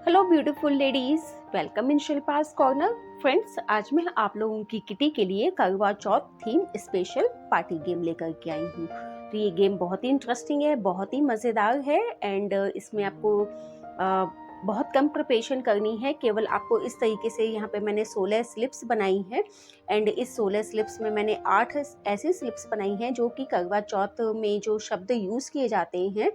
Hello beautiful ladies, welcome in Shilpa's corner. Friends, आज मैं आप लोगों की किटी के लिए करवा चौथ थीम स्पेशल पार्टी गेम लेकर के आई हूँ। तो ये गेम बहुत ही इंटरेस्टिंग है, बहुत ही मज़ेदार है एंड इसमें आपको बहुत कम प्रिपरेशन करनी है। केवल आपको इस तरीके से यहाँ पे मैंने 16 स्लिप्स बनाई हैं एंड इस 16 स्लिप्स में मैंने 8 ऐसी स्लिप्स बनाई हैं जो कि करवा चौथ में जो शब्द यूज़ किए जाते हैं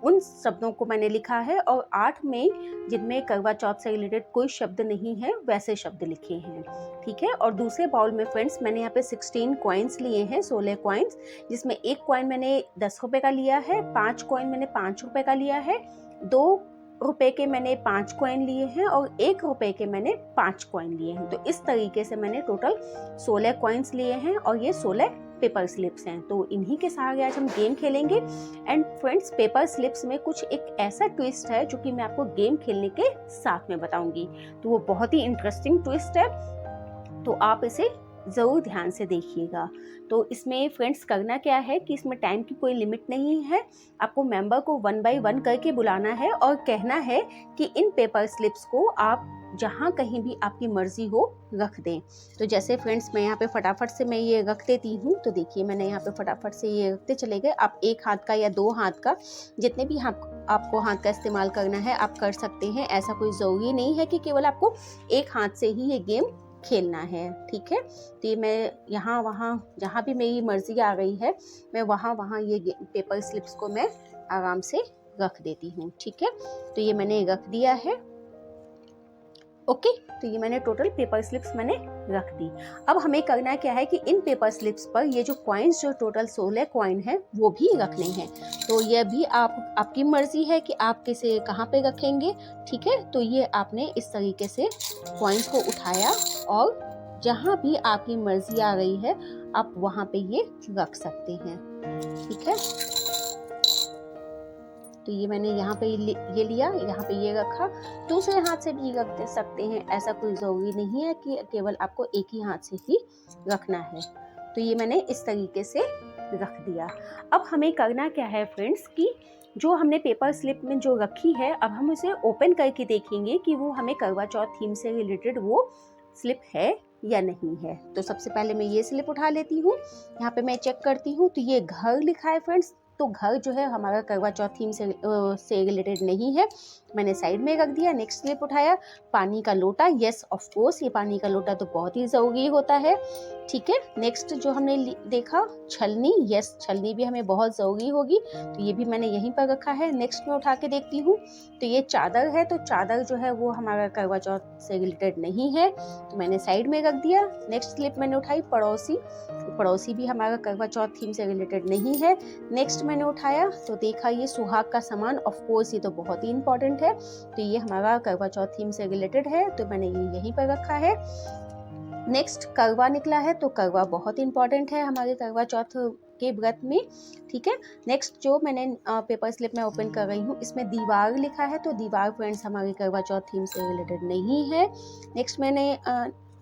उन शब्दों को मैंने लिखा है, और 8 में जिनमें करवा चौथ से रिलेटेड कोई शब्द नहीं है वैसे शब्द लिखे हैं। ठीक है। और दूसरे बाउल में फ्रेंड्स मैंने यहाँ पे 16 कॉइन्स लिए हैं, 16 कॉइन्स, जिसमें एक कॉइन मैंने 10 रुपए का लिया है, 5 कॉइन मैंने 5 रुपए का लिया है, 2 रुपए के मैंने 5 कॉइन लिए हैं और 1 रुपए के मैंने 5 कॉइन लिए हैं। तो इस तरीके से मैंने टोटल 16 कॉइन्स लिए हैं और ये 16 पेपर स्लिप्स हैं। तो इन्हीं के सहारे आज हम गेम खेलेंगे। एंड फ्रेंड्स, पेपर स्लिप्स में कुछ एक ऐसा ट्विस्ट है जो कि मैं आपको गेम खेलने के साथ में बताऊंगी। तो वो बहुत ही इंटरेस्टिंग ट्विस्ट है, तो आप इसे ज़रूर ध्यान से देखिएगा। तो इसमें फ्रेंड्स करना क्या है कि इसमें टाइम की कोई लिमिट नहीं है। आपको मेंबर को 1 बाय 1 करके बुलाना है और कहना है कि इन पेपर स्लिप्स को आप जहाँ कहीं भी आपकी मर्जी हो रख दें। तो जैसे फ्रेंड्स मैं यहाँ पे फटाफट से मैं ये रख देती हूँ। तो देखिए मैंने यहाँ पे फटाफट से ये रखते चले गए। आप एक हाथ का या 2 हाथ का, जितने भी आपको हाथ का इस्तेमाल करना है आप कर सकते हैं। ऐसा कोई ज़रूरी नहीं है कि केवल आपको एक हाथ से ही ये गेम खेलना है। ठीक है। तो ये मैं यहाँ वहाँ जहाँ भी मेरी मर्जी आ गई है मैं वहाँ ये पेपर स्लिप्स को मैं आराम से रख देती हूँ। ठीक है। तो ये मैंने रख दिया है। ओके। तो ये मैंने टोटल पेपर स्लिप्स मैंने रख दी। अब हमें करना क्या है कि इन पेपर स्लिप्स पर ये जो कॉइन्स, जो टोटल 16 कॉइन है वो भी रखने हैं। तो ये भी आपकी मर्जी है कि आप किसे कहाँ पे रखेंगे। ठीक है। तो ये आपने इस तरीके से कॉइन्स को उठाया और जहाँ भी आपकी मर्जी आ गई है आप वहाँ पे ये रख सकते हैं। ठीक है। तो ये मैंने यहाँ पे ये लिया, यहाँ पे ये रखा। दूसरे हाथ से भी रख दे सकते हैं, ऐसा कोई ज़रूरी नहीं है कि केवल आपको एक ही हाथ से ही रखना है। तो ये मैंने इस तरीके से रख दिया। अब हमें करना क्या है फ्रेंड्स कि जो हमने पेपर स्लिप में जो रखी है, अब हम उसे ओपन करके देखेंगे कि वो हमें करवा चौथ थीम से रिलेटेड वो स्लिप है या नहीं है। तो सबसे पहले मैं ये स्लिप उठा लेती हूँ। यहाँ पे मैं चेक करती हूँ तो ये घर लिखा है फ्रेंड्स। तो घर जो है हमारा करवा चौथ थीम से रिलेटेड नहीं है, मैंने साइड में रख दिया। नेक्स्ट स्लिप उठाया, पानी का लोटा। यस ऑफ कोर्स, ये पानी का लोटा तो बहुत ही ज़रूरी होता है। ठीक है। नेक्स्ट जो हमने देखा, छलनी। यस, छलनी भी हमें बहुत ज़रूरी होगी, तो ये भी मैंने यहीं पर रखा है। नेक्स्ट में उठा के देखती हूँ तो ये चादर है। तो चादर जो है वो हमारा करवा चौथ से रिलेटेड नहीं है, तो मैंने साइड में रख दिया। नेक्स्ट स्लिप मैंने उठाई, पड़ोसी। पड़ोसी भी हमारा करवा चौथ थीम से रिलेटेड नहीं है। नेक्स्ट मैंने उठाया तो देखा ये सुहाग का सामान। ऑफ कोर्स ये तो बहुत ही इंपॉर्टेंट है, तो ये हमारा करवा चौथ थीम से रिलेटेड है, तो मैंने ये यहीं पर रखा है। नेक्स्ट करवा निकला है, तो करवा बहुत इंपॉर्टेंट है हमारे करवा चौथ के व्रत में। ठीक है। नेक्स्ट जो मैंने पेपर स्लिप में ओपन कर रही हूँ, इसमें दीवार लिखा है। तो दीवार फ्रेंड्स हमारे करवा चौथ थीम से रिलेटेड नहीं है। नेक्स्ट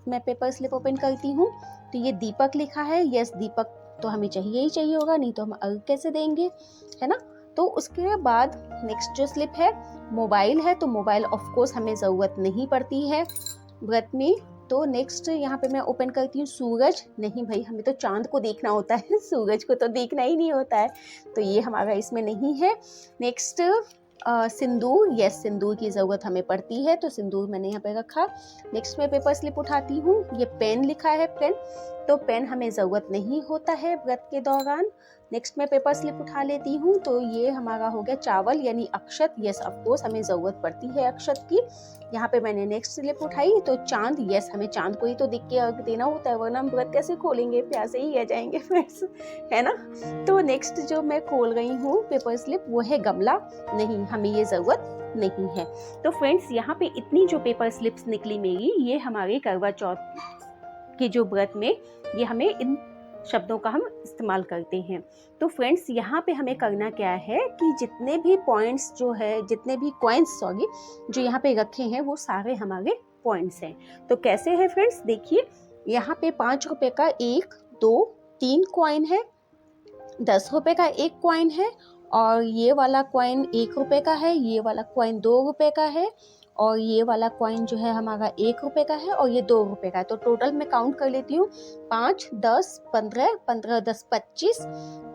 मैं पेपर स्लिप ओपन करती हूँ तो ये दीपक लिखा है। यस, दीपक तो हमें चाहिए ही चाहिए होगा, नहीं तो हम अर्घ कैसे देंगे, है ना। तो उसके बाद नेक्स्ट जो स्लिप है, मोबाइल है। तो मोबाइल ऑफ कोर्स हमें ज़रूरत नहीं पड़ती है व्रत में। तो नेक्स्ट यहाँ पे मैं ओपन करती हूँ, सूरज। नहीं भाई, हमें तो चांद को देखना होता है, सूरज को तो देखना ही नहीं होता है, तो ये हमारा इसमें नहीं है। नेक्स्ट सिंदूर। यस, सिंदूर की ज़रूरत हमें पड़ती है, तो सिंदूर मैंने यहाँ पे रखा। नेक्स्ट मैं पेपर स्लिप उठाती हूँ, ये पेन लिखा है, पेन। तो पेन हमें ज़रूरत नहीं होता है व्रत के दौरान। नेक्स्ट मैं पेपर स्लिप उठा लेती हूँ तो ये हमारा हो गया चावल यानी अक्षत। यस ऑफ कोर्स हमें ज़रूरत पड़ती है अक्षत की। यहाँ पे मैंने नेक्स्ट स्लिप उठाई तो चांद। यस, हमें चांद को ही तो देख के अर्घ देना होता है, वरना हम व्रत कैसे खोलेंगे, प्यासे ही रह जाएंगे फ्रेंड्स, है ना। तो नेक्स्ट जो मैं खोल रही हूँ पेपर स्लिप वो है गमला। नहीं, हमें ये ज़रूरत नहीं है। तो फ्रेंड्स यहाँ पे इतनी जो पेपर स्लिप्स निकली मेरी, ये हमारे करवा चौथ के जो व्रत में ये हमें इन शब्दों का हम इस्तेमाल करते हैं। तो फ्रेंड्स यहाँ पे हमें करना क्या है कि जितने भी पॉइंट्स जो है, जितने भी कॉइन्स जो यहाँ पे रखे हैं वो सारे हमारे पॉइंट्स हैं। तो कैसे है फ्रेंड्स, देखिए यहाँ पे 5 रुपए का 1, 2, 3 कॉइन है, 10 रुपए का 1 कॉइन है और ये वाला कॉइन 1 रुपये का है, ये वाला कॉइन 2 रुपये का है, और ये वाला कॉइन जो है हमारा 1 रुपये का है, और ये 2 रुपये का है। तो टोटल मैं काउंट कर लेती हूँ, 5, 10, 15, 15, 10, 25,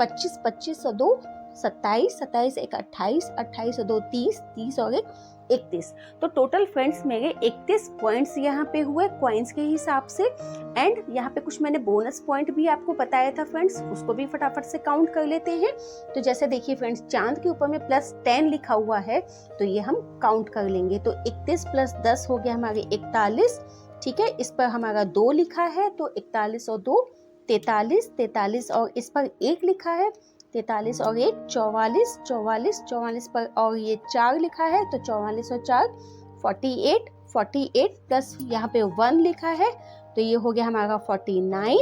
25, 25 और 2 27, 27 एक 28, 28 और 2 30, 30 और एक 31। तो टोटल फ्रेंड्स मेरे 31 पॉइंट्स यहाँ पे हुए कॉइन्स के हिसाब से। एंड यहाँ पे कुछ मैंने बोनस पॉइंट भी आपको बताया था फ्रेंड्स, उसको भी फटाफट से काउंट कर लेते हैं। तो जैसे देखिए फ्रेंड्स, चांद के ऊपर में +10 लिखा हुआ है, तो ये हम काउंट कर लेंगे। तो 31 + 10 हो गया हमारे 41, ठीक है। इस पर हमारा 2 लिखा है, तो 41 और 2 43, 43 और इस पर 1 लिखा है, 43 और 1 44, 44, 44 पर और ये 4 लिखा है, तो 44 और 4 48, 48 प्लस यहाँ पे 1 लिखा है, तो ये हो गया हमारा 49।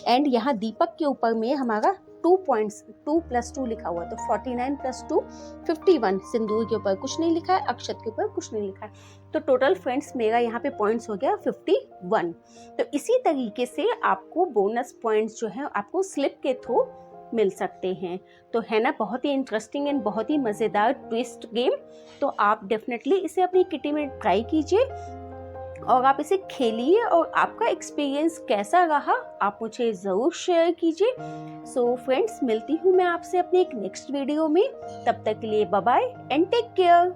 एंड यहाँ दीपक के ऊपर में हमारा 2 पॉइंट्स 2 + 2 लिखा हुआ, तो 49 + 2 51। सिंदूर के ऊपर कुछ नहीं लिखा है, अक्षत के ऊपर कुछ नहीं लिखा है। तो टोटल फ्रेंड्स मेरा यहाँ पे पॉइंट्स हो गया 51। तो इसी तरीके से आपको बोनस पॉइंट्स जो है आपको स्लिप के थ्रू मिल सकते हैं। तो है ना बहुत ही इंटरेस्टिंग एंड बहुत ही मज़ेदार ट्विस्ट गेम। तो आप डेफिनेटली इसे अपनी किटी में ट्राई कीजिए और आप इसे खेलिए, और आपका एक्सपीरियंस कैसा रहा आप मुझे ज़रूर शेयर कीजिए। सो फ्रेंड्स, मिलती हूँ मैं आपसे अपने एक नेक्स्ट वीडियो में। तब तक के लिए bye bye and take care.